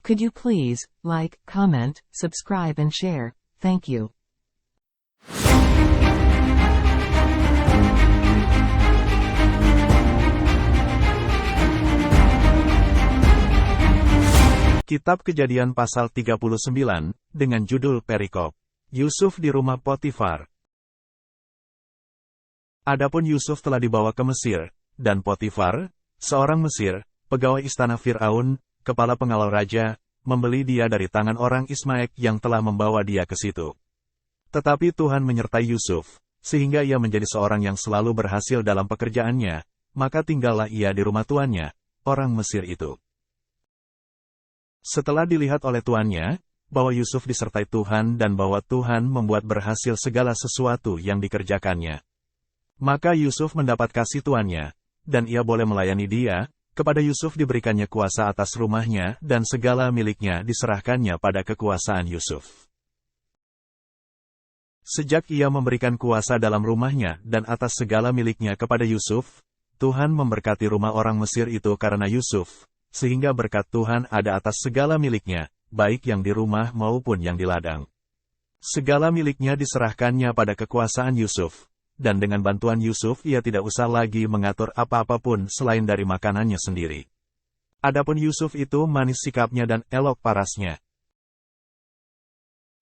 Could you please like, comment, subscribe and share? Thank you. Kitab Kejadian pasal 39, dengan judul Perikop. Yusuf di rumah Potifar. Adapun Yusuf telah dibawa ke Mesir, dan Potifar, seorang Mesir, pegawai istana Fir'aun, kepala pengawal raja, membeli dia dari tangan orang Ismail yang telah membawa dia ke situ. Tetapi Tuhan menyertai Yusuf, sehingga ia menjadi seorang yang selalu berhasil dalam pekerjaannya, maka tinggallah ia di rumah tuannya, orang Mesir itu. Setelah dilihat oleh tuannya, bahwa Yusuf disertai Tuhan dan bahwa Tuhan membuat berhasil segala sesuatu yang dikerjakannya, maka Yusuf mendapat kasih tuannya, dan ia boleh melayani dia. Kepada Yusuf diberikannya kuasa atas rumahnya dan segala miliknya diserahkannya pada kekuasaan Yusuf. Sejak ia memberikan kuasa dalam rumahnya dan atas segala miliknya kepada Yusuf, Tuhan memberkati rumah orang Mesir itu karena Yusuf, sehingga berkat Tuhan ada atas segala miliknya, baik yang di rumah maupun yang di ladang. Segala miliknya diserahkannya pada kekuasaan Yusuf, dan dengan bantuan Yusuf ia tidak usah lagi mengatur apa-apapun selain dari makanannya sendiri. Adapun Yusuf itu manis sikapnya dan elok parasnya.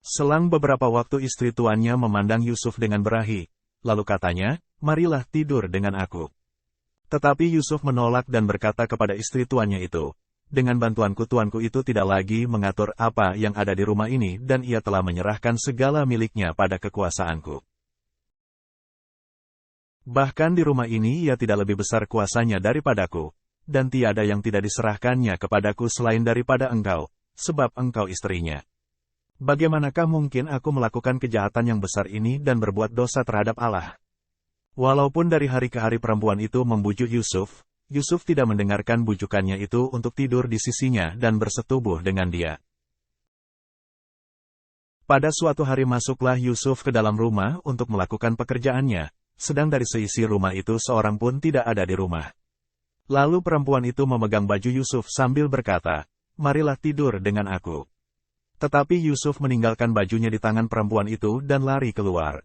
Selang beberapa waktu istri tuannya memandang Yusuf dengan berahi, lalu katanya, "Marilah tidur dengan aku." Tetapi Yusuf menolak dan berkata kepada istri tuannya itu, "Dengan bantuanku tuanku itu tidak lagi mengatur apa yang ada di rumah ini dan ia telah menyerahkan segala miliknya pada kekuasaanku. Bahkan di rumah ini ia tidak lebih besar kuasanya daripadaku, dan tiada yang tidak diserahkannya kepadaku selain daripada engkau, sebab engkau istrinya. Bagaimanakah mungkin aku melakukan kejahatan yang besar ini dan berbuat dosa terhadap Allah?" Walaupun dari hari ke hari perempuan itu membujuk Yusuf, Yusuf tidak mendengarkan bujukannya itu untuk tidur di sisinya dan bersetubuh dengan dia. Pada suatu hari masuklah Yusuf ke dalam rumah untuk melakukan pekerjaannya, sedang dari seisi rumah itu seorang pun tidak ada di rumah. Lalu perempuan itu memegang baju Yusuf sambil berkata, "Marilah tidur dengan aku." Tetapi Yusuf meninggalkan bajunya di tangan perempuan itu dan lari keluar.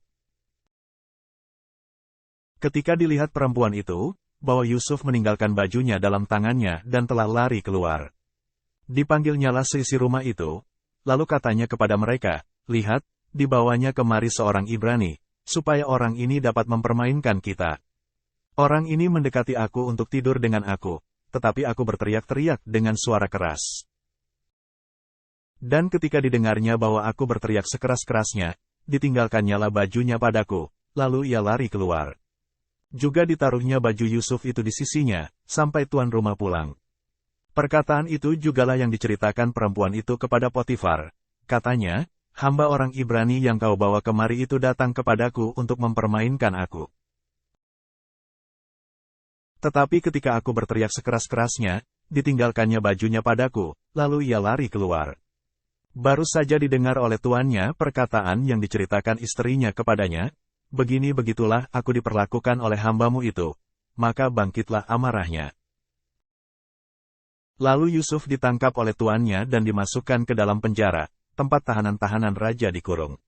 Ketika dilihat perempuan itu, bahwa Yusuf meninggalkan bajunya dalam tangannya dan telah lari keluar, dipanggilnyalah seisi rumah itu, lalu katanya kepada mereka, "Lihat, dibawanya kemari seorang Ibrani, supaya orang ini dapat mempermainkan kita. Orang ini mendekati aku untuk tidur dengan aku, tetapi aku berteriak-teriak dengan suara keras. Dan ketika didengarnya bahwa aku berteriak sekeras-kerasnya, ditinggalkannyalah bajunya padaku, lalu ia lari keluar. Juga ditaruhnya baju Yusuf itu di sisinya, sampai tuan rumah pulang." Perkataan itu jugalah yang diceritakan perempuan itu kepada Potifar. Katanya, "Hamba orang Ibrani yang kau bawa kemari itu datang kepadaku untuk mempermainkan aku. Tetapi ketika aku berteriak sekeras-kerasnya, ditinggalkannya bajunya padaku, lalu ia lari keluar." Baru saja didengar oleh tuannya perkataan yang diceritakan istrinya kepadanya, "Begini-begitulah aku diperlakukan oleh hambamu itu," maka bangkitlah amarahnya. Lalu Yusuf ditangkap oleh tuannya dan dimasukkan ke dalam penjara, tempat tahanan-tahanan raja dikurung.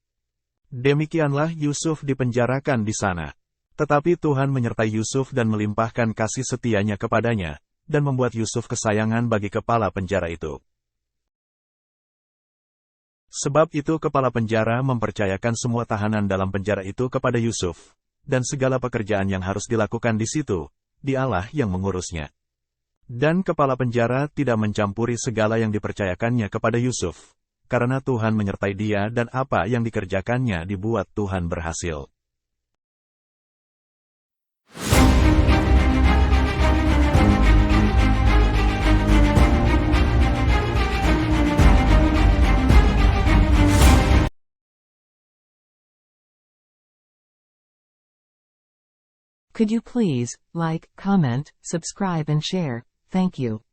Demikianlah Yusuf dipenjarakan di sana. Tetapi Tuhan menyertai Yusuf dan melimpahkan kasih setianya kepadanya, dan membuat Yusuf kesayangan bagi kepala penjara itu. Sebab itu kepala penjara mempercayakan semua tahanan dalam penjara itu kepada Yusuf, dan segala pekerjaan yang harus dilakukan di situ, dialah yang mengurusnya. Dan kepala penjara tidak mencampuri segala yang dipercayakannya kepada Yusuf, karena Tuhan menyertai dia dan apa yang dikerjakannya dibuat Tuhan berhasil. Could you please like, comment, subscribe and share? Thank you.